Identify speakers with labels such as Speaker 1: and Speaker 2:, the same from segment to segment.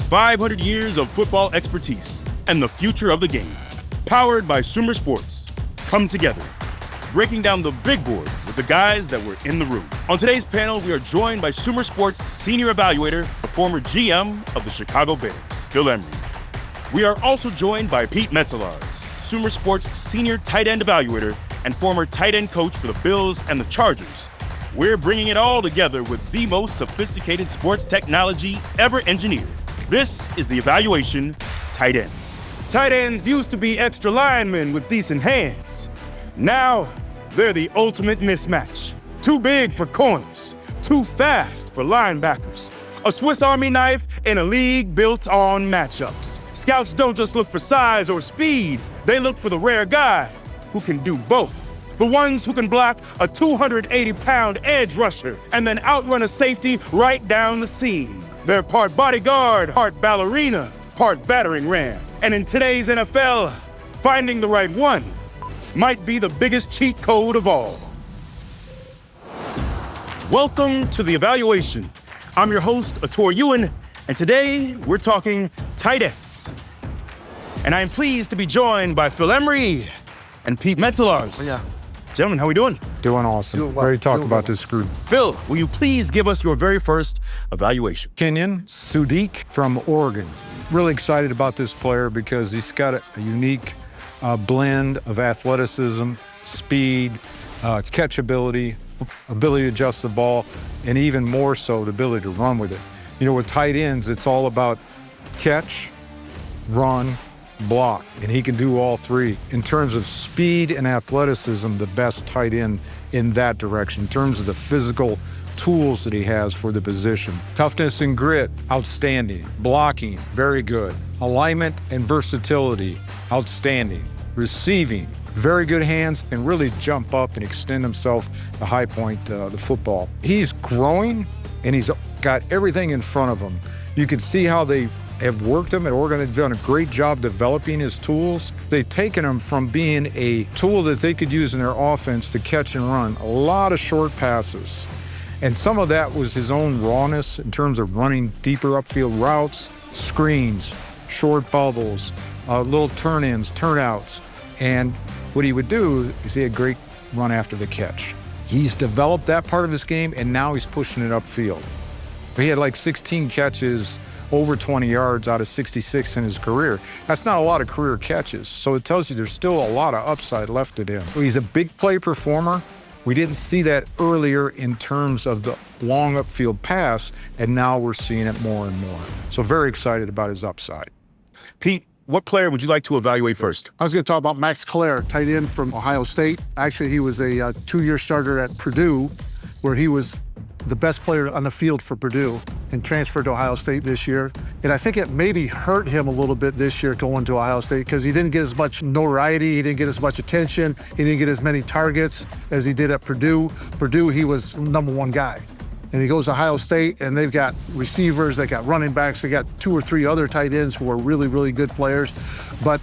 Speaker 1: 500 years of football expertise and the future of the game. Powered by Sumer Sports. Come together, breaking down the big board with the guys that were in the room. On today's panel, we are joined by Sumer Sports senior evaluator, the former GM of the Chicago Bears, Phil Emery. We are also joined by Pete Metzelaars, Sumer Sports senior tight end evaluator and former tight end coach for the Bills and the Chargers. We're bringing it all together with the most sophisticated sports technology ever engineered. This is the Evaluation Tight Ends. Tight ends used to be extra linemen with decent hands. Now, they're the ultimate mismatch. Too big for corners, too fast for linebackers. A Swiss Army knife in a league built on matchups. Scouts don't just look for size or speed, they look for the rare guy who can do both. The ones who can block a 280-pound edge rusher and then outrun a safety right down the seam. They're part bodyguard, part ballerina, part battering ram. And in today's NFL, finding the right one might be the biggest cheat code of all. Welcome to The Evaluation. I'm your host, Ator Ewan, and today we're talking tight ends. And I'm pleased to be joined by Phil Emery and Pete Metzelaars.
Speaker 2: Yeah.
Speaker 1: Gentlemen, how we doing?
Speaker 3: Doing awesome.
Speaker 2: Doing well.
Speaker 3: Ready to talk
Speaker 2: Doing
Speaker 3: about
Speaker 2: well.
Speaker 3: this group.
Speaker 1: Phil, will you please give us your very first evaluation?
Speaker 3: Kenyon Sadiq from Oregon. Really excited about this player because he's got a unique blend of athleticism, speed, catchability, ability to adjust the ball, and even more so, the ability to run with it. You know, with tight ends, it's all about catch, run, block, and he can do all three. In terms of speed and athleticism, the best tight end in that direction. In terms of the physical tools that he has for the position. Toughness and grit, outstanding. Blocking, very good. Alignment and versatility, outstanding. Receiving, very good hands, and really jump up and extend himself to high point the football. He's growing, and he's got everything in front of him. You can see how they have worked him at Oregon. They've done a great job developing his tools. They've taken him from being a tool that they could use in their offense to catch and run. A lot of short passes. And some of that was his own rawness in terms of running deeper upfield routes, screens, short bubbles, little turn-ins, turn-outs. And what he would do is he had great run after the catch. He's developed that part of his game, and now he's pushing it upfield. He had like 16 catches, over 20 yards out of 66 in his career. That's not a lot of career catches, so it tells you there's still a lot of upside left in him. He's a big play performer. We didn't see that earlier in terms of the long upfield pass, and now we're seeing it more and more. So very excited about his upside.
Speaker 1: Pete, what player would you like to evaluate first?
Speaker 2: I was going to talk about Max Klare, tight end from Ohio State. Actually, he was a two-year starter at Purdue, where he was the best player on the field for Purdue and transferred to Ohio State this year. And I think it maybe hurt him a little bit this year going to Ohio State because he didn't get as much notoriety, he didn't get as much attention, he didn't get as many targets as he did at Purdue. Purdue, he was #1 guy. And he goes to Ohio State, and they've got receivers, they got running backs, they got 2 or 3 other tight ends who are really, really good players. But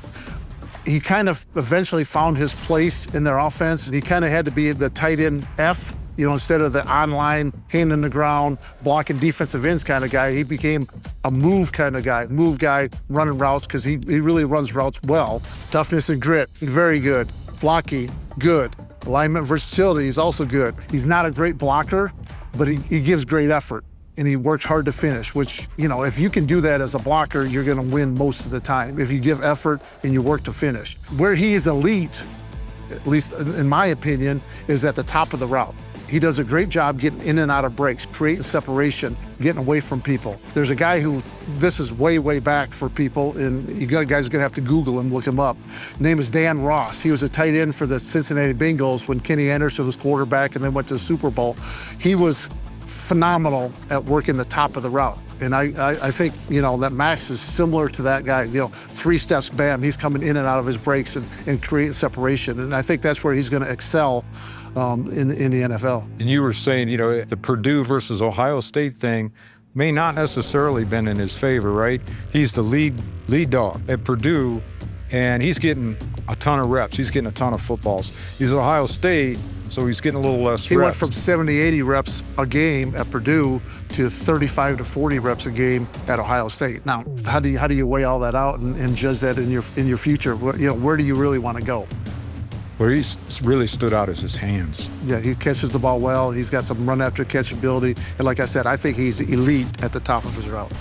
Speaker 2: he kind of eventually found his place in their offense. He kind of had to be the tight end F, you know, instead of the online, hand in the ground, blocking defensive ends kind of guy. He became a move kind of guy, running routes, because he really runs routes well. Toughness and grit, very good. Blocking, good. Alignment, versatility, he's also good. He's not a great blocker, but he gives great effort, and he works hard to finish, which, you know, if you can do that as a blocker, you're gonna win most of the time, if you give effort and you work to finish. Where he is elite, at least in my opinion, is at the top of the route. He does a great job getting in and out of breaks, creating separation, getting away from people. There's a guy who, this is way, way back for people, and you guys are gonna have to Google him, look him up. His name is Dan Ross. He was a tight end for the Cincinnati Bengals when Kenny Anderson was quarterback and then went to the Super Bowl. He was phenomenal at working the top of the route. And I think, you know, that Max is similar to that guy. You know, 3 steps, bam, he's coming in and out of his breaks and creating separation. And I think that's where he's gonna excel in the NFL.
Speaker 3: And you were saying, you know, the Purdue versus Ohio State thing may not necessarily been in his favor, right? He's the lead dog at Purdue, and he's getting a ton of reps. He's getting a ton of footballs. He's at Ohio State, so he's getting a little less
Speaker 2: He
Speaker 3: reps.
Speaker 2: went from 70, 80 reps a game at Purdue to 35 to 40 reps a game at Ohio State. Now, how do you weigh all that out and judge that in your future? Where do you really want to go?
Speaker 3: Where he's really stood out is his hands.
Speaker 2: Yeah, he catches the ball well. He's got some run after catch ability. And like I said, I think he's elite at the top of his route.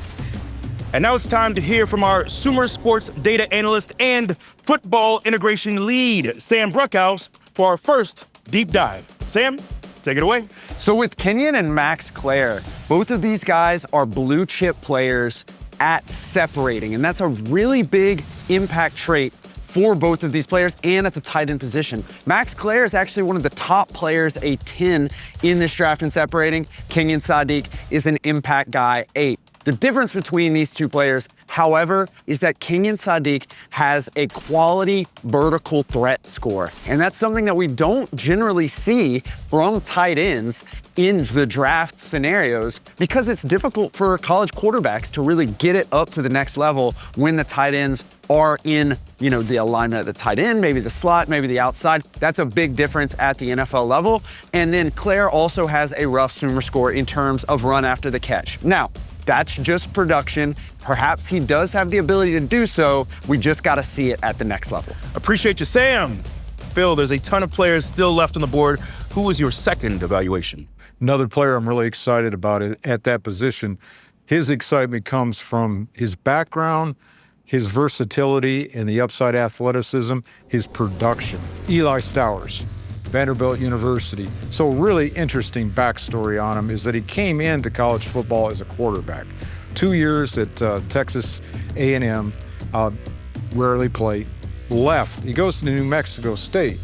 Speaker 1: And now it's time to hear from our Sumer Sports data analyst and football integration lead, Sam Bruckhaus, for our first deep dive. Sam, take it away.
Speaker 4: So with Kenyon and Max Klare, both of these guys are blue chip players at separating, and that's a really big impact trait for both of these players and at the tight end position. Max Klare is actually one of the top players, a 10 in this draft in separating. Kenyon Sadiq is an impact guy, 8. The difference between these two players, however, is that Kenyon Sadiq has a quality vertical threat score. And that's something that we don't generally see from tight ends in the draft scenarios because it's difficult for college quarterbacks to really get it up to the next level when the tight ends are in, the alignment at the tight end, maybe the slot, maybe the outside. That's a big difference at the NFL level. And then Klare also has a rough Sumer score in terms of run after the catch. Now, that's just production. Perhaps he does have the ability to do so. We just got to see it at the next level.
Speaker 1: Appreciate you, Sam. Phil, there's a ton of players still left on the board. Who was your second evaluation?
Speaker 3: Another player I'm really excited about at that position. His excitement comes from his background, his versatility, and the upside athleticism, his production. Eli Stowers, Vanderbilt University. So really interesting backstory on him is that he came into college football as a quarterback. 2 years at Texas A&M, rarely played, left. He goes to New Mexico State.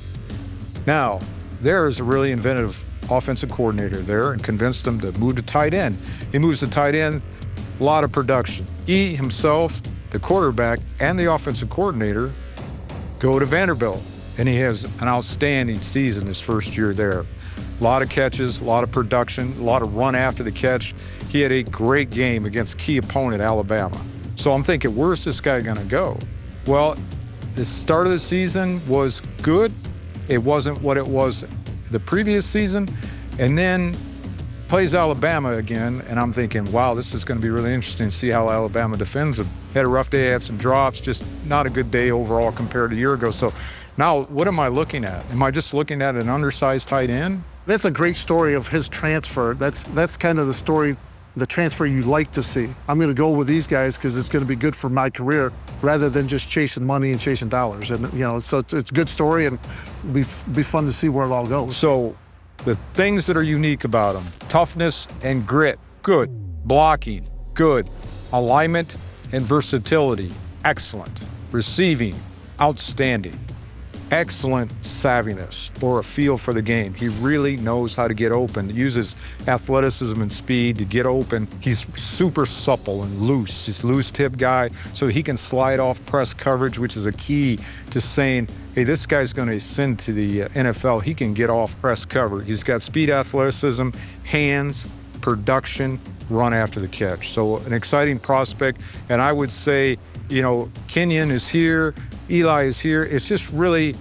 Speaker 3: Now, there's a really inventive offensive coordinator there and convinced him to move to tight end. He moves to tight end, a lot of production. He himself, the quarterback, and the offensive coordinator go to Vanderbilt. And he has an outstanding season his first year there. A lot of catches, a lot of production, a lot of run after the catch. He had a great game against key opponent Alabama. So I'm thinking, where's this guy gonna go? Well, the start of the season was good. It wasn't what it was the previous season. And then plays Alabama again, and I'm thinking, wow, this is gonna be really interesting to see how Alabama defends him. Had a rough day, had some drops, just not a good day overall compared to a year ago. So now, what am I looking at? Am I just looking at an undersized tight end?
Speaker 2: That's a great story of his transfer. That's kind of the story, the transfer you like to see. I'm going to go with these guys because it's going to be good for my career rather than just chasing money and chasing dollars. And, so it's a good story and be fun to see where it all goes.
Speaker 3: So the things that are unique about him, toughness and grit, good. Blocking, good. Alignment and versatility, excellent. Receiving, outstanding. Excellent savviness or a feel for the game. He really knows how to get open, uses athleticism and speed to get open. He's super supple and loose. He's a loose tip guy, so he can slide off press coverage, which is a key to saying, hey, this guy's going to ascend to the NFL. He can get off press cover. He's got speed, athleticism, hands, production, run after the catch. So an exciting prospect, and I would say, Kenyon is here, Eli is here. It's just really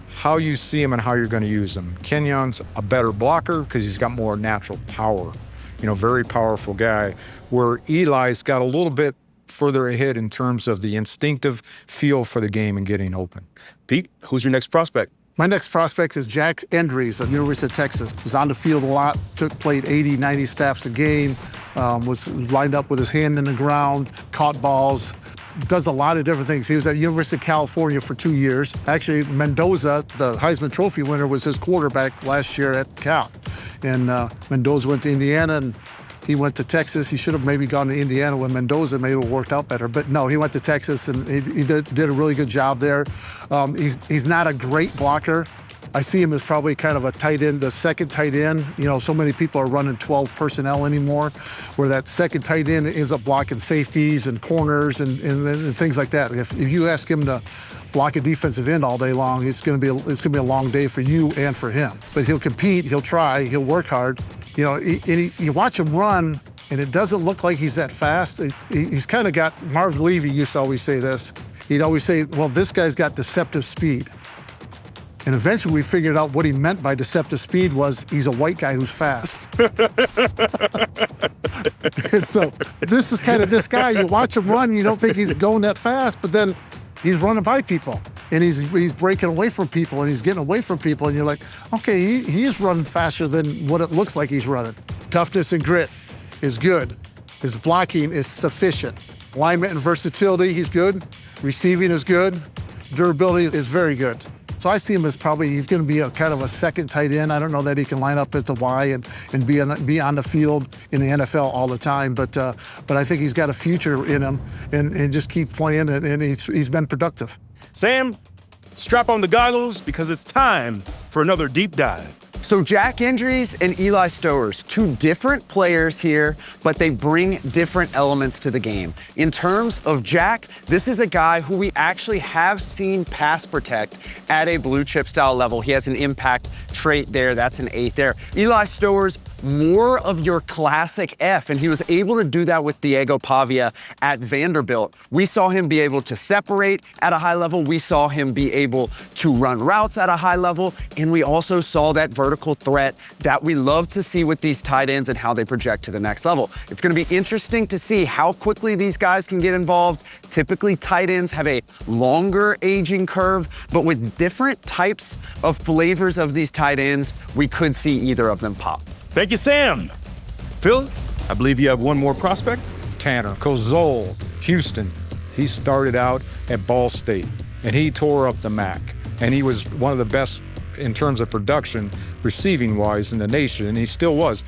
Speaker 3: how you see him and how you're going to use him. Kenyon's a better blocker because he's got more natural power, very powerful guy, where Eli's got a little bit further ahead in terms of the instinctive feel for the game and getting open.
Speaker 1: Pete, who's your next prospect?
Speaker 2: My next prospect is Jack Endries of University of Texas. Was on the field a lot, played 80, 90 snaps a game, was lined up with his hand in the ground, caught balls, does a lot of different things. He was at University of California for 2 years. Actually, Mendoza, the Heisman Trophy winner, was his quarterback last year at Cal. And Mendoza went to Indiana, and he went to Texas. He should have maybe gone to Indiana with Mendoza, maybe it would have worked out better. But no, he went to Texas, and he did a really good job there. He's not a great blocker. I see him as probably kind of a tight end, the second tight end. So many people are running 12 personnel anymore, where that second tight end ends up blocking safeties and corners and things like that. If you ask him to block a defensive end all day long, it's going to be a long day for you and for him. But he'll compete, he'll try, he'll work hard. You watch him run, and it doesn't look like he's that fast. He's kind of got, Marv Levy used to always say this, he'd always say, well, this guy's got deceptive speed. And eventually we figured out what he meant by deceptive speed was he's a white guy who's fast. And so this is kind of this guy. You watch him run, you don't think he's going that fast, but then he's running by people. And he's breaking away from people, and he's getting away from people, and you're like, okay, he is running faster than what it looks like he's running. Toughness and grit is good. His blocking is sufficient. Alignment and versatility, he's good. Receiving is good. Durability is very good. So I see him as probably, he's going to be a kind of a second tight end. I don't know that he can line up at the Y and be on the field in the NFL all the time, but I think he's got a future in him, and just keep playing, and he's been productive.
Speaker 1: Sam, strap on the goggles because it's time for another deep dive.
Speaker 4: So Jack Endries and Eli Stowers, two different players here, but they bring different elements to the game. In terms of Jack, this is a guy who we actually have seen pass protect at a blue chip style level. He has an impact trait there. That's an 8 there. Eli Stowers, more of your classic F, and he was able to do that with Diego Pavia at Vanderbilt. We saw him be able to separate at a high level. We saw him be able to run routes at a high level, and we also saw that vertical threat that we love to see with these tight ends and how they project to the next level. It's going to be interesting to see how quickly these guys can get involved. Typically, tight ends have a longer aging curve, but with different types of flavors of these tight ends, we could see either of them pop.
Speaker 1: Thank you, Sam. Phil, I believe you have one more prospect.
Speaker 3: Tanner Koziol, Houston. He started out at Ball State, and he tore up the MAC. And he was one of the best in terms of production, receiving-wise, in the nation, and he still was.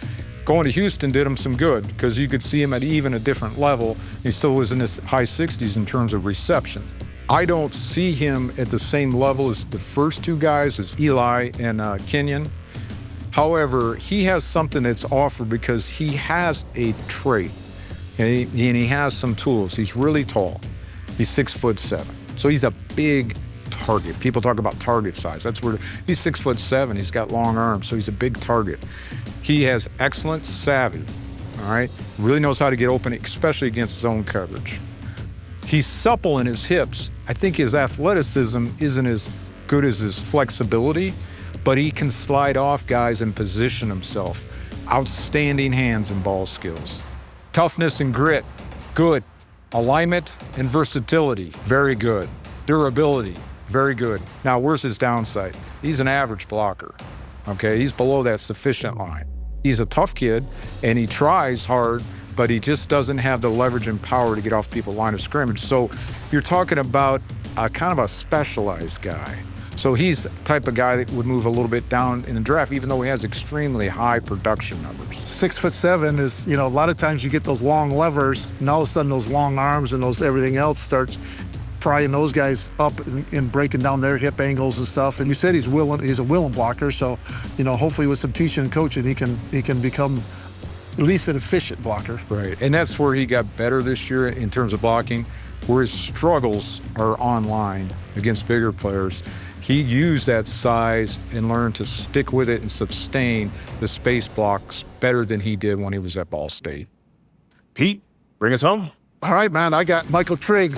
Speaker 3: Going to Houston did him some good because you could see him at even a different level. He still was in his high 60s in terms of reception. I don't see him at the same level as the first two guys, as Eli and Kenyon. However, he has something that's offered because he has a trait, and he has some tools. He's really tall. He's 6'7", so he's a big target. People talk about target size. That's where he's 6'7". He's got long arms, so he's a big target. He has excellent savvy. All right, really knows how to get open, especially against zone coverage. He's supple in his hips. I think his athleticism isn't as good as his flexibility, but he can slide off guys and position himself. Outstanding hands and ball skills. Toughness and grit, good. Alignment and versatility, very good. Durability, very good. Now, where's his downside? He's an average blocker, okay? He's below that sufficient line. He's a tough kid, and he tries hard, but he just doesn't have the leverage and power to get off people's line of scrimmage. So you're talking about a kind of a specialized guy. So he's the type of guy that would move a little bit down in the draft, even though he has extremely high production numbers.
Speaker 2: 6'7" is, a lot of times you get those long levers, and all of a sudden those long arms and those everything else starts prying those guys up and breaking down their hip angles and stuff. And you said he's a willing blocker, so hopefully with some teaching and coaching, he can become at least an efficient blocker.
Speaker 3: Right, and that's where he got better this year in terms of blocking, where his struggles are online against bigger players. He used that size and learned to stick with it and sustain the space blocks better than he did when he was at Ball State.
Speaker 1: Pete, bring us home.
Speaker 2: All right, man, I got Michael Trigg,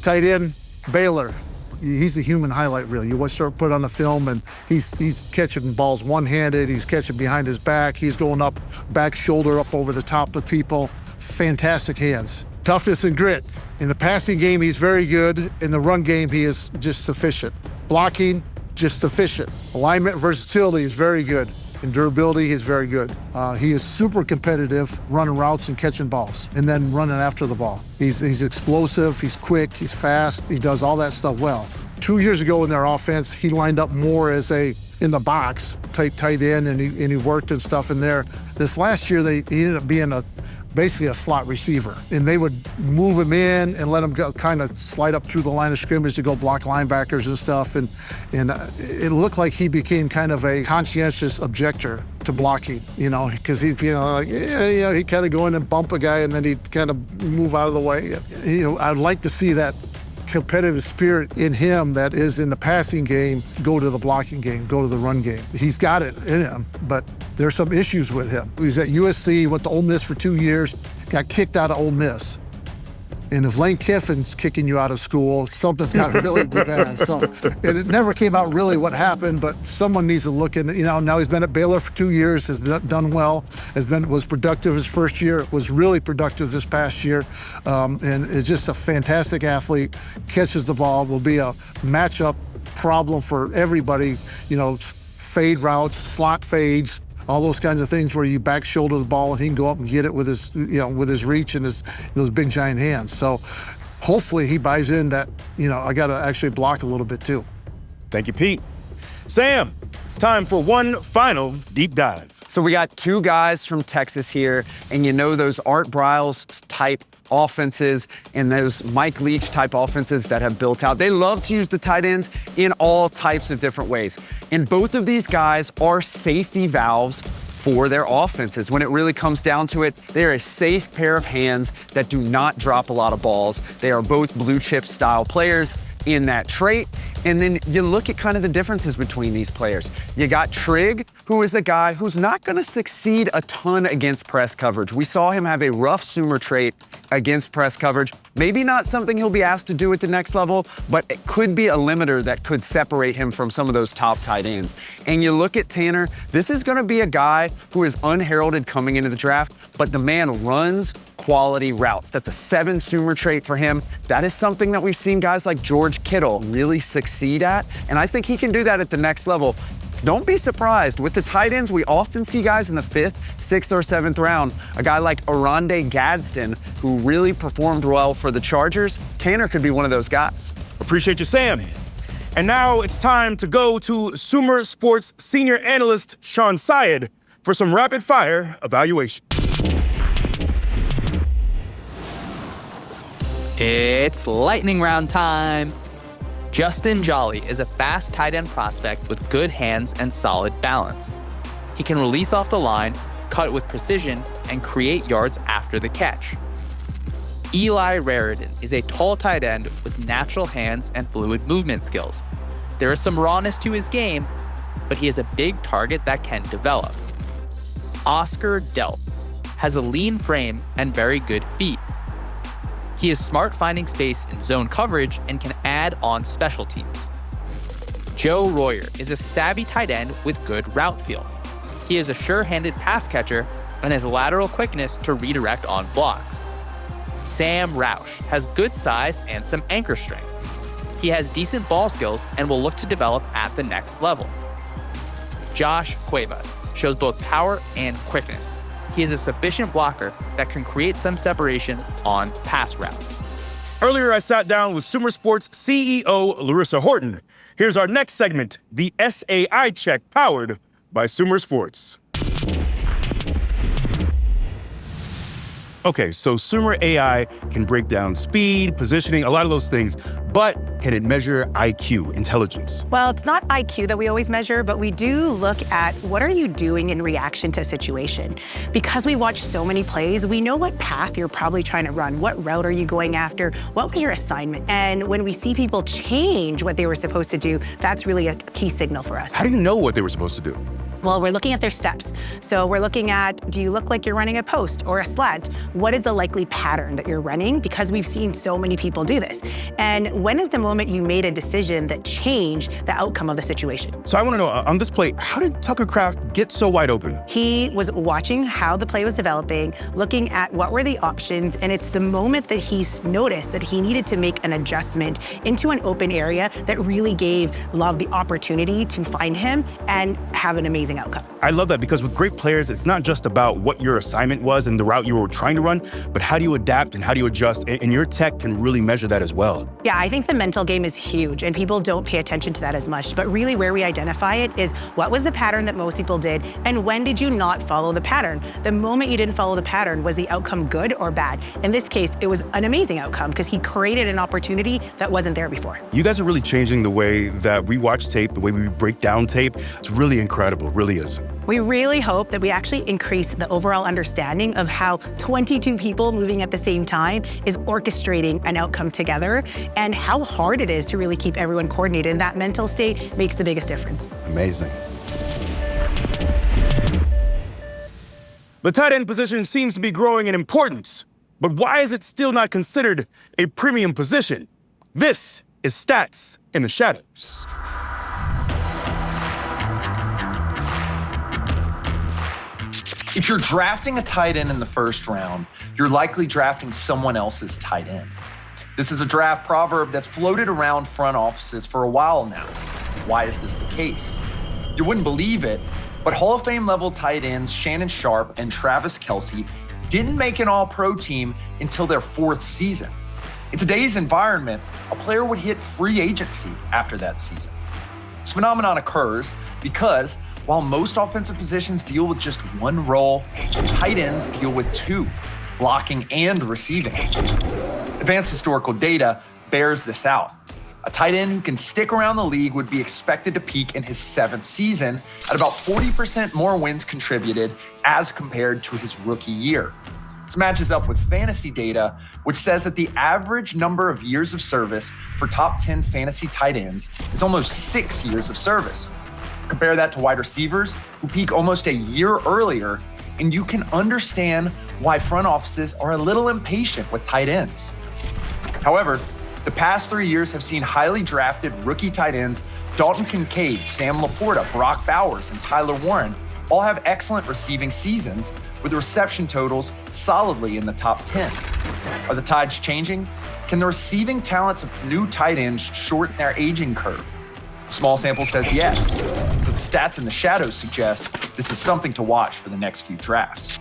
Speaker 2: tight end, Baylor. He's a human highlight reel. You start put on the film, and he's catching balls one-handed. He's catching behind his back. He's going up, back shoulder up over the top of people. Fantastic hands. Toughness and grit. In the passing game, he's very good. In the run game, he is just sufficient. Blocking, just sufficient. Alignment, versatility is very good. And durability is very good. He is super competitive, running routes and catching balls, and then running after the ball. He's explosive, he's quick, he's fast, he does all that stuff well. 2 years ago in their offense, he lined up more as a in the box type tight end, and he worked and stuff in there. This last year, he ended up being basically a slot receiver, and they would move him in and let him go, kind of slide up through the line of scrimmage to go block linebackers and stuff, and it looked like he became kind of a conscientious objector to blocking, because he'd he kind of go in and bump a guy, and then he'd kind of move out of the way. I'd like to see that competitive spirit in him that is in the passing game go to the blocking game, go to the run game. He's got it in him, but there's some issues with him. He's at USC, went to Ole Miss for 2 years, got kicked out of Ole Miss. And if Lane Kiffin's kicking you out of school, something's got to really be bad. So, and it never came out really what happened, but someone needs to look into, now he's been at Baylor for 2 years, has done well, was productive his first year, was really productive this past year, and is just a fantastic athlete, catches the ball, will be a matchup problem for everybody, fade routes, slot fades, all those kinds of things where you back shoulder the ball and he can go up and get it with his, with his reach and those big giant hands. So hopefully he buys in that, I got to actually block a little bit too.
Speaker 1: Thank you, Pete. Sam, it's time for one final deep dive.
Speaker 4: So we got 2 guys from Texas here, and those Art Briles type offenses and those Mike Leach type offenses that have built out. They love to use the tight ends in all types of different ways. And both of these guys are safety valves for their offenses. When it really comes down to it, they're a safe pair of hands that do not drop a lot of balls. They are both blue chip style players in that trait. And then you look at kind of the differences between these players. You got Trigg, who is a guy who's not going to succeed a ton against press coverage. We saw him have a rough Sumer trait against press coverage. Maybe not something he'll be asked to do at the next level, but it could be a limiter that could separate him from some of those top tight ends. And you look at Tanner, this is going to be a guy who is unheralded coming into the draft, but the man runs quality routes. That's a 7 Sumer trait for him. That is something that we've seen guys like George Kittle really succeed at, and I think he can do that at the next level. Don't be surprised. With the tight ends, we often see guys in the 5th, 6th, or 7th round. A guy like Oronde Gadsden, who really performed well for the Chargers. Tanner could be one of those guys.
Speaker 1: Appreciate you, Sam. And now it's time to go to Sumer Sports senior analyst Sean Syed for some rapid-fire evaluations.
Speaker 5: It's lightning round time. Justin Joly is a fast tight end prospect with good hands and solid balance. He can release off the line, cut with precision, and create yards after the catch. Eli Raridon is a tall tight end with natural hands and fluid movement skills. There is some rawness to his game, but he is a big target that can develop. Oscar Delp has a lean frame and very good feet. He is smart finding space in zone coverage and can add on special teams. Joe Royer is a savvy tight end with good route feel. He is a sure-handed pass catcher and has lateral quickness to redirect on blocks. Sam Roush has good size and some anchor strength. He has decent ball skills and will look to develop at the next level. Josh Cuevas shows both power and quickness. He is a sufficient blocker that can create some separation on pass routes.
Speaker 1: Earlier, I sat down with Sumer Sports CEO Larissa Horton. Here's our next segment, the SAI Check, powered by Sumer Sports. Okay, so Sumer AI can break down speed, positioning, a lot of those things, but can it measure IQ, intelligence?
Speaker 6: Well, it's not IQ that we always measure, but we do look at what are you doing in reaction to a situation. Because we watch so many plays, we know what path you're probably trying to run. What route are you going after? What was your assignment? And when we see people change what they were supposed to do, that's really a key signal for us.
Speaker 1: How do you know what they were supposed to do?
Speaker 6: Well, we're looking at their steps. So we're looking at, do you look like you're running a post or a slant? What is the likely pattern that you're running? Because we've seen so many people do this. And when is the moment you made a decision that changed the outcome of the situation?
Speaker 1: So I want to know, on this play, how did Tucker Kraft get so wide open?
Speaker 6: He was watching how the play was developing, looking at what were the options, and it's the moment that he's noticed that he needed to make an adjustment into an open area that really gave Love the opportunity to find him and have an amazing outcome.
Speaker 1: I love that, because with great players, it's not just about what your assignment was and the route you were trying to run, but how do you adapt and how do you adjust? And your tech can really measure that as well.
Speaker 6: Yeah, I think the mental game is huge, and people don't pay attention to that as much. But really where we identify it is, what was the pattern that most people did, and when did you not follow the pattern? The moment you didn't follow the pattern, was the outcome good or bad? In this case, it was an amazing outcome, because he created an opportunity that wasn't there before.
Speaker 1: You guys are really changing the way that we watch tape, the way we break down tape. It's really incredible, it really is.
Speaker 6: We really hope that we actually increase the overall understanding of how 22 people moving at the same time is orchestrating an outcome together, and how hard it is to really keep everyone coordinated. And that mental state makes the biggest difference.
Speaker 1: Amazing. The tight end position seems to be growing in importance. But why is it still not considered a premium position? This is Stats in the Shadows.
Speaker 7: If you're drafting a tight end in the first round, you're likely drafting someone else's tight end. This is a draft proverb that's floated around front offices for a while now. Why is this the case? You wouldn't believe it, but Hall of Fame level tight ends Shannon Sharpe and Travis Kelce didn't make an all-pro team until their 4th season. In today's environment, a player would hit free agency after that season. This phenomenon occurs because while most offensive positions deal with just one role, tight ends deal with 2, blocking and receiving. Advanced historical data bears this out. A tight end who can stick around the league would be expected to peak in his 7th season at about 40% more wins contributed as compared to his rookie year. This matches up with fantasy data, which says that the average number of years of service for top 10 fantasy tight ends is almost 6 years of service. Compare that to wide receivers who peak almost a year earlier, and you can understand why front offices are a little impatient with tight ends. However, the past 3 years have seen highly drafted rookie tight ends Dalton Kincaid, Sam Laporta, Brock Bowers, and Tyler Warren all have excellent receiving seasons with reception totals solidly in the top 10. Are the tides changing? Can the receiving talents of new tight ends shorten their aging curve? Small sample says yes. So the Stats in the Shadows suggest this is something to watch for the next few drafts.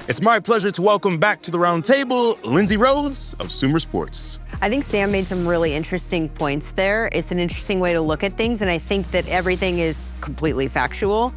Speaker 1: It's my pleasure to welcome back to the round table Lindsay Rhodes of Sumer Sports.
Speaker 8: I think Sam made some really interesting points there. It's an interesting way to look at things, and I think that everything is completely factual.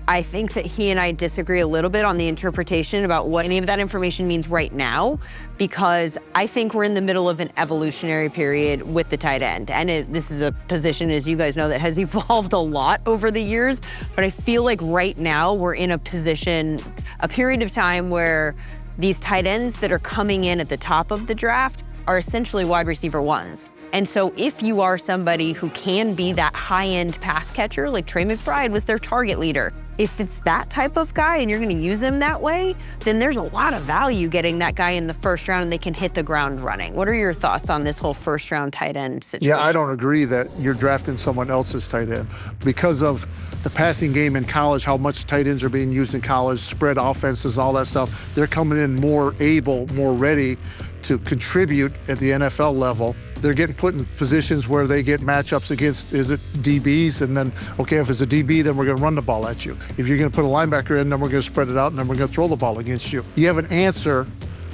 Speaker 8: I think that he and I disagree a little bit on the interpretation about what any of that information means right now, because I think we're in the middle of an evolutionary period with the tight end. And this is a position, as you guys know, that has evolved a lot over the years. But I feel like right now we're in a period of time where these tight ends that are coming in at the top of the draft are essentially wide receiver ones. And so if you are somebody who can be that high-end pass catcher, like Trey McBride was their target leader, if it's that type of guy and you're gonna use him that way, then there's a lot of value getting that guy in the first round and they can hit the ground running. What are your thoughts on this whole first round tight end situation?
Speaker 2: Yeah, I don't agree that you're drafting someone else's tight end because of the passing game in college, how much tight ends are being used in college, spread offenses, all that stuff. They're coming in more able, more ready to contribute at the NFL level. They're getting put in positions where they get matchups against, is it DBs? And then, okay, if it's a DB, then we're gonna run the ball at you. If you're gonna put a linebacker in, then we're gonna spread it out and then we're gonna throw the ball against you. You have an answer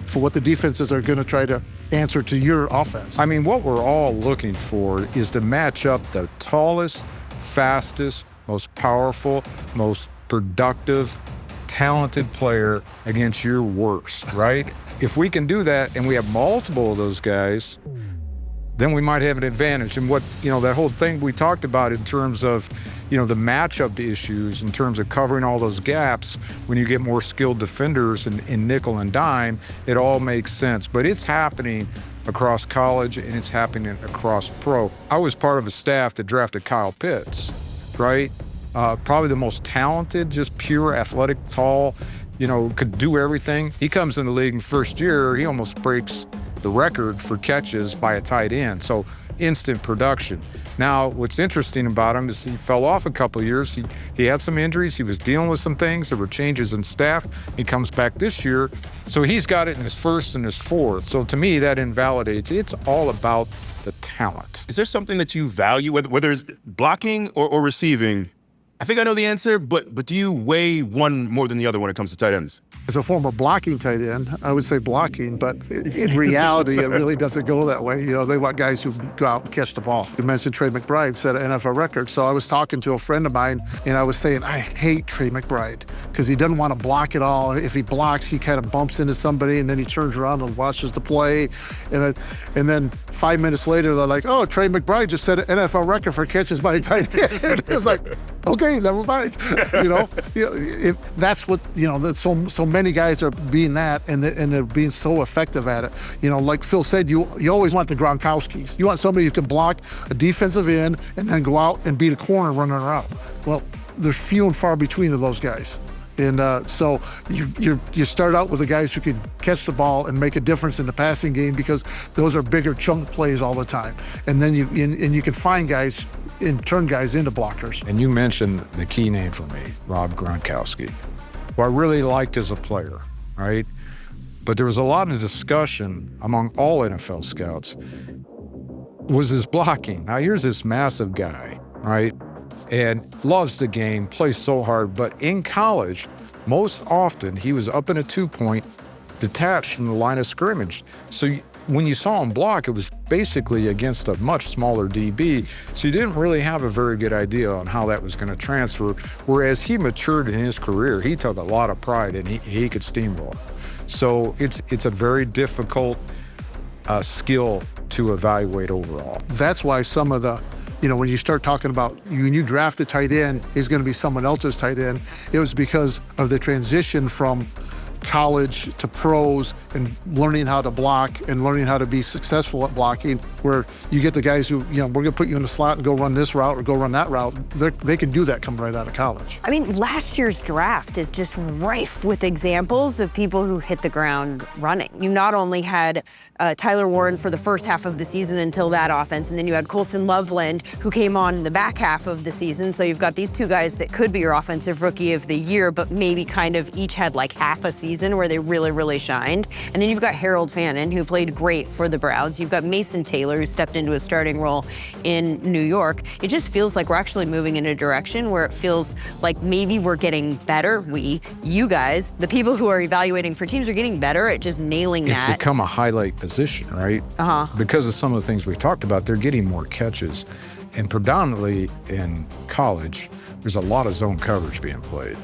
Speaker 2: for what the defenses are gonna try to answer to your offense.
Speaker 3: I mean, what we're all looking for is to match up the tallest, fastest, most powerful, most productive, talented player against your worst, right? If we can do that and we have multiple of those guys, then we might have an advantage. And what, that whole thing we talked about in terms of, the matchup issues, in terms of covering all those gaps, when you get more skilled defenders in nickel and dime, it all makes sense. But it's happening across college and it's happening across pro. I was part of a staff that drafted Kyle Pitts, right? Probably the most talented, just pure athletic, tall, could do everything. He comes in the league in first year, he almost breaks the record for catches by a tight end. So instant production. Now, what's interesting about him is he fell off a couple of years. He had some injuries. He was dealing with some things. There were changes in staff. He comes back this year. So he's got it in his first and his fourth. So to me, that invalidates. It's all about the talent.
Speaker 1: Is there something that you value, whether it's blocking or receiving? I think I know the answer, but do you weigh one more than the other when it comes to tight ends?
Speaker 2: As a former blocking tight end, I would say blocking, but in reality, it really doesn't go that way. They want guys who go out and catch the ball. You mentioned Trey McBride set an NFL record. So I was talking to a friend of mine, and I was saying, I hate Trey McBride because he doesn't want to block at all. If he blocks, he kind of bumps into somebody, and then he turns around and watches the play. And then 5 minutes later, they're like, oh, Trey McBride just set an NFL record for catches by a tight end. It was like, okay, never mind. If that's what, so many guys are being that, and they're being so effective at it. Like Phil said, you always want the Gronkowskis. You want somebody who can block a defensive end and then go out and beat a corner running around. Well, there's few and far between of those guys. And so you start out with the guys who can catch the ball and make a difference in the passing game because those are bigger chunk plays all the time. And then you can find guys and turn guys into blockers.
Speaker 3: And you mentioned the key name for me, Rob Gronkowski, who I really liked as a player, right? But there was a lot of discussion among all NFL scouts was his blocking. Now here's this massive guy, right? And loves the game, plays so hard, but in college, most often he was up in a 2-point, detached from the line of scrimmage. So when you saw him block, it was basically against a much smaller DB. So you didn't really have a very good idea on how that was going to transfer. Whereas he matured in his career, he took a lot of pride and he could steamroll. So it's a very difficult skill to evaluate overall.
Speaker 2: That's why some of the, when you start talking about when you draft a tight end, is going to be someone else's tight end. It was because of the transition from college to pros and learning how to block and learning how to be successful at blocking, where you get the guys who, we're going to put you in the slot and go run this route or go run that route. They can do that coming right out of college.
Speaker 8: I mean, last year's draft is just rife with examples of people who hit the ground running. You not only had Tyler Warren for the first half of the season until that offense, and then you had Colson Loveland, who came on the back half of the season. So you've got these two guys that could be your offensive rookie of the year, but maybe kind of each had like half a season where they really, really shined. And then you've got Harold Fannin, who played great for the Browns. You've got Mason Taylor, who stepped into a starting role in New York. It just feels like we're actually moving in a direction where it feels like maybe we're getting better. You guys, the people who are evaluating for teams, are getting better at just nailing that.
Speaker 3: It's become a highlight position, right? Because of some of the things we talked about, they're getting more catches. And predominantly in college, there's a lot of zone coverage being played.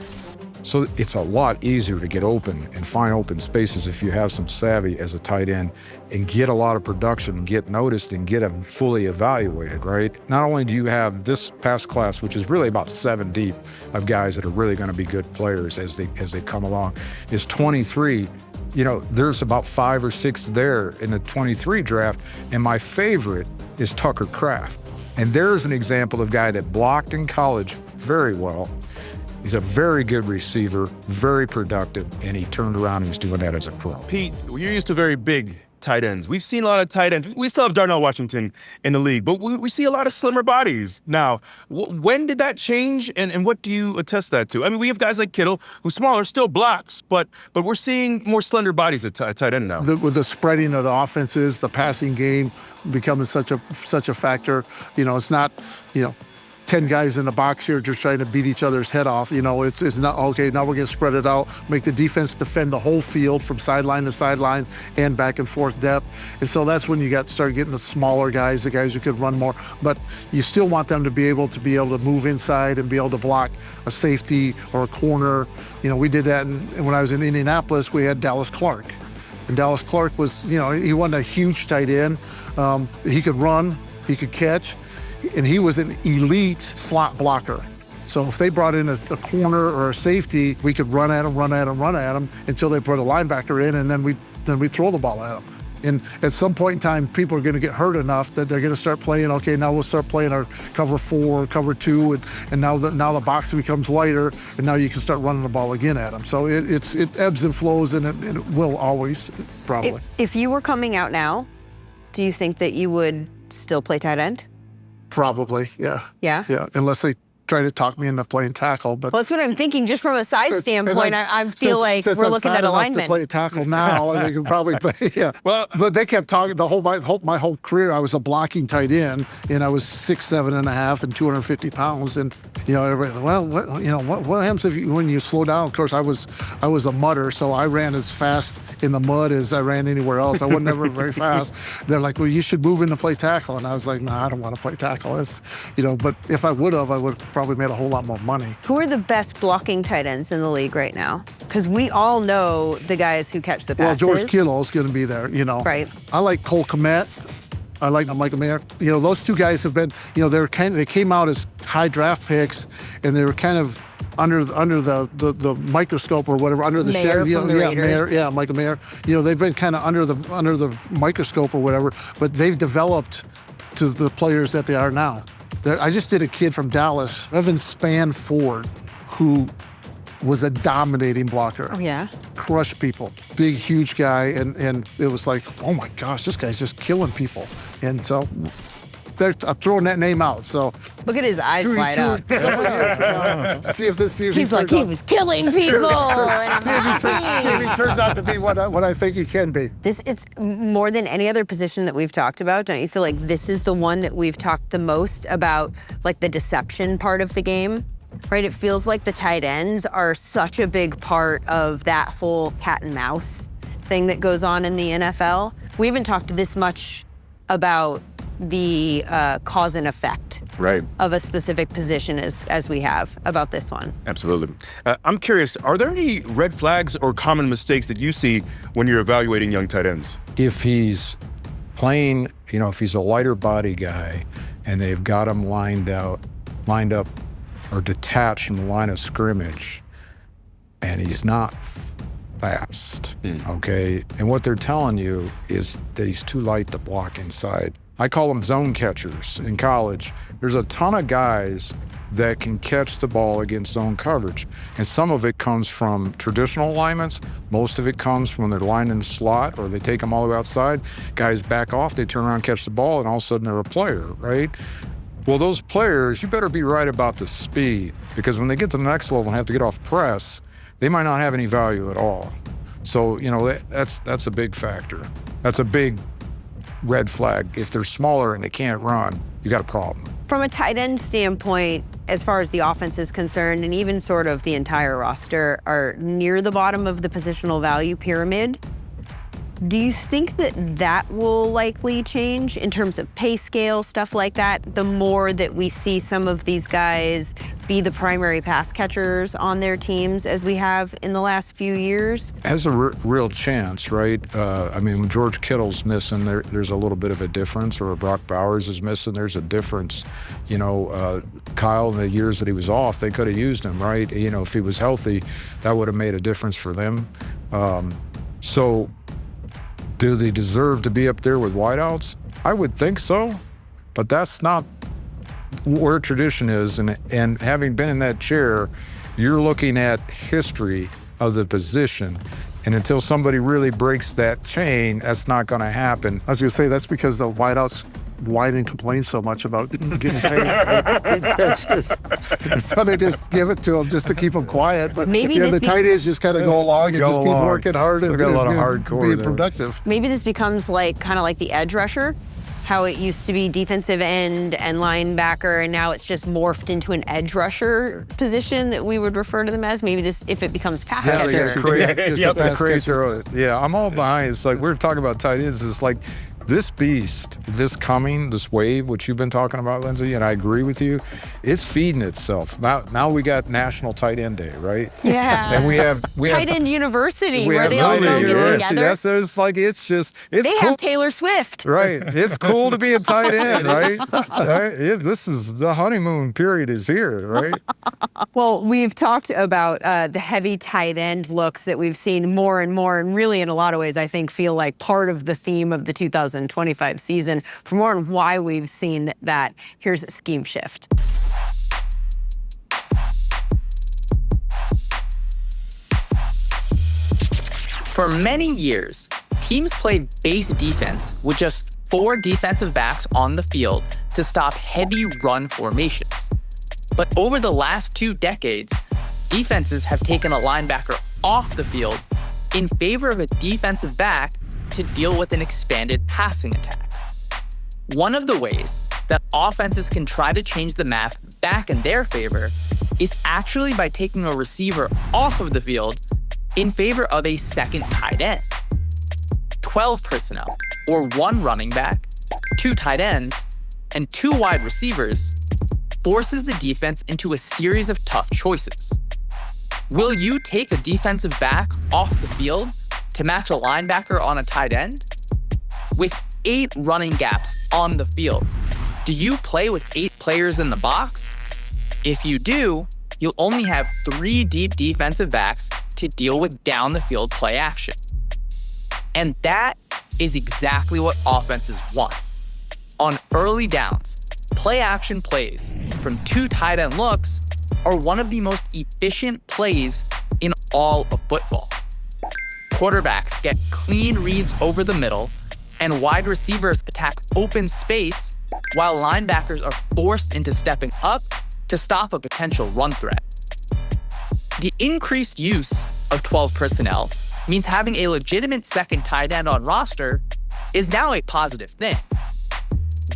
Speaker 3: So it's a lot easier to get open and find open spaces if you have some savvy as a tight end and get a lot of production and get noticed and get them fully evaluated, right? Not only do you have this past class, which is really about 7 deep of guys that are really going to be good players as they come along, is 23. There's about 5 or 6 there in the 23 draft, and my favorite is Tucker Kraft. And there's an example of a guy that blocked in college very well. He's a very good receiver, very productive, and he turned around and he's doing that as a pro.
Speaker 1: Pete, you're used to very big tight ends. We've seen a lot of tight ends. We still have Darnell Washington in the league, but we see a lot of slimmer bodies now. When did that change, and what do you attest that to? I mean, we have guys like Kittle, who's smaller, still blocks, but we're seeing more slender bodies at tight end now.
Speaker 2: With the spreading of the offenses, the passing game becoming such a factor. It's not, 10 guys in the box here just trying to beat each other's head off. It's not, okay, now we're going to spread it out, make the defense defend the whole field from sideline to sideline and back and forth depth. And so that's when you start getting the smaller guys, the guys who could run more. But you still want them to be able to move inside and be able to block a safety or a corner. We did that when I was in Indianapolis. We had Dallas Clark. And Dallas Clark was, he wasn't a huge tight end. He could run, he could catch. And he was an elite slot blocker. So if they brought in a corner or a safety, we could run at him until they put a linebacker in, and then we throw the ball at him. And at some point in time, people are going to get hurt enough that they're going to start playing, okay, now we'll start playing our cover 4, cover 2, and now the box becomes lighter, and now you can start running the ball again at them. So it ebbs and flows, and it will always, probably.
Speaker 8: If you were coming out now, do you think that you would still play tight end?
Speaker 2: Probably, yeah.
Speaker 8: Yeah?
Speaker 2: Yeah, unless they try to talk me into playing tackle. But
Speaker 8: well, that's what I'm thinking. Just from a size standpoint, I feel like we're looking at alignment.
Speaker 2: To play tackle now, they can probably play. Yeah. Well, but they kept talking my whole career. I was a blocking tight end, and I was 6'7.5" and 250 pounds. And everybody said, well, what happens when you slow down? Of course, I was a mudder, so I ran as fast in the mud as I ran anywhere else. I wasn't ever very fast. They're like, well, you should move in to play tackle. And I was like, no, I don't want to play tackle. It's, but if I would have probably made a whole lot more money.
Speaker 8: Who are the best blocking tight ends in the league right now? Because we all know the guys who catch the passes.
Speaker 2: Well, George Kittle's going to be there,
Speaker 8: Right.
Speaker 2: I like Cole Kmet. I like Michael Mayer. Those two guys have been, they came out as high draft picks, and they were kind of under the microscope or whatever, under the
Speaker 8: Mayer from the Raiders.
Speaker 2: Mayer, Michael Mayer. They've been kind of under the microscope or whatever, but they've developed to the players that they are now. I just did a kid from Dallas, Evan Spanford, who was a dominating blocker.
Speaker 8: Oh, yeah?
Speaker 2: Crushed people. Big, huge guy, and it was like, oh my gosh, this guy's just killing people. And so I'm throwing that name out. So
Speaker 8: Look at his eyes light up.
Speaker 2: see if
Speaker 8: He's like, he was killing people. and
Speaker 2: see if he turns out to be what I think he can be.
Speaker 8: It's more than any other position that we've talked about. Don't you feel like this is the one that we've talked the most about, like the deception part of the game? Right? It feels like the tight ends are such a big part of that whole cat and mouse thing that goes on in the NFL. We haven't talked this much about the cause and effect of a specific position as we have about this one.
Speaker 1: Absolutely. I'm curious, are there any red flags or common mistakes that you see when you're evaluating young tight ends?
Speaker 3: If he's playing, if he's a lighter body guy and they've got him lined up or detached from the line of scrimmage and he's not fast, okay? And what they're telling you is that he's too light to block inside. I call them zone catchers in college. There's a ton of guys that can catch the ball against zone coverage. And some of it comes from traditional alignments. Most of it comes from when they're lined in the slot or they take them all the way outside. Guys back off, they turn around, catch the ball, and all of a sudden they're a player, right? Well, those players, you better be right about the speed, because when they get to the next level and have to get off press, they might not have any value at all. So, that's a big factor. That's a big red flag. If they're smaller and they can't run, you got a problem.
Speaker 8: From a tight end standpoint, as far as the offense is concerned, and even sort of the entire roster are near the bottom of the positional value pyramid, do you think that will likely change in terms of pay scale, stuff like that, the more that we see some of these guys be the primary pass catchers on their teams as we have in the last few years?
Speaker 3: Has a real chance, right? When George Kittle's missing, there's a little bit of a difference, or Brock Bowers is missing, there's a difference. Kyle, in the years that he was off, they could have used him, right? If he was healthy, that would have made a difference for them. So do they deserve to be up there with wideouts? I would think so, but that's not where tradition is. And having been in that chair, you're looking at history of the position. And until somebody really breaks that chain, that's not going to happen.
Speaker 2: I was going to say, that's because the wideouts whine and complain so much about getting paid. So they just give it to them just to keep them quiet. But the tight ends just kind of go along and just keep working hard and
Speaker 3: got a lot of hardcore
Speaker 2: being
Speaker 3: there.
Speaker 2: productive.
Speaker 8: Maybe this becomes kind of like the edge rusher, how it used to be defensive end and linebacker, and now it's just morphed into an edge rusher position that we would refer to them as. Maybe this, if it becomes pass catcher.
Speaker 3: Yeah, I'm all behind. It's like, we're talking about tight ends. It's like, this beast, this wave, which you've been talking about, Lindsay, and I agree with you, it's feeding itself. Now we got National Tight End Day, right?
Speaker 8: Yeah.
Speaker 3: And we have
Speaker 8: Tight End University, where they all go get together.
Speaker 3: They
Speaker 8: have Taylor Swift.
Speaker 3: Right. It's cool to be a tight end, right? This is, the honeymoon period is here, right?
Speaker 8: Well, we've talked about the heavy tight end looks that we've seen more and more, and really in a lot of ways I think feel like part of the theme of the 2025 season. For more on why we've seen that, here's a scheme shift.
Speaker 5: For many years, teams played base defense with just 4 defensive backs on the field to stop heavy run formations. But over the last 2 decades, defenses have taken a linebacker off the field in favor of a defensive back to deal with an expanded passing attack. One of the ways that offenses can try to change the math back in their favor is actually by taking a receiver off of the field in favor of a second tight end. 12 personnel, or 1 running back, 2 tight ends, and 2 wide receivers forces the defense into a series of tough choices. Will you take a defensive back off the field to match a linebacker on a tight end? With 8 running gaps on the field, do you play with 8 players in the box? If you do, you'll only have 3 deep defensive backs to deal with down the field play action. And that is exactly what offenses want. On early downs, play action plays from 2 tight end looks are one of the most efficient plays in all of football. Quarterbacks get clean reads over the middle, and wide receivers attack open space while linebackers are forced into stepping up to stop a potential run threat. The increased use of 12 personnel means having a legitimate second tight end on roster is now a positive thing.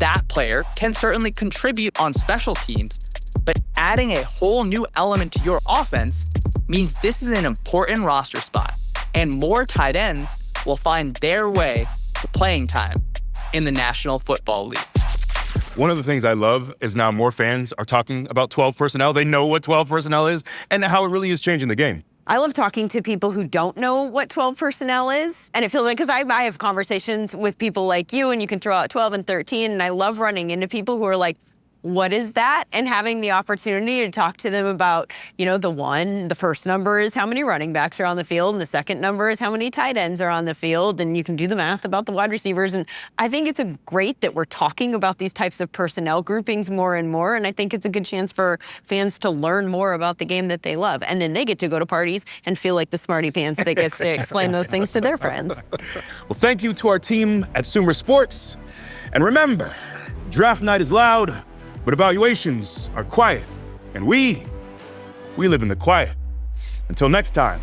Speaker 5: That player can certainly contribute on special teams, but adding a whole new element to your offense means this is an important roster spot, and more tight ends will find their way to playing time in the National Football League.
Speaker 1: One of the things I love is now more fans are talking about 12 personnel. They know what 12 personnel is and how it really is changing the game.
Speaker 8: I love talking to people who don't know what 12 personnel is. And it feels like, because I have conversations with people like you, and you can throw out 12 and 13, and I love running into people who are like, what is that? And having the opportunity to talk to them about, the first number is how many running backs are on the field, and the second number is how many tight ends are on the field, and you can do the math about the wide receivers. And I think it's great that we're talking about these types of personnel groupings more and more, and I think it's a good chance for fans to learn more about the game that they love. And then they get to go to parties and feel like the smarty pants that gets to explain those things to their friends.
Speaker 1: Well, thank you to our team at Sumer Sports. And remember, draft night is loud, but evaluations are quiet, and we live in the quiet. Until next time.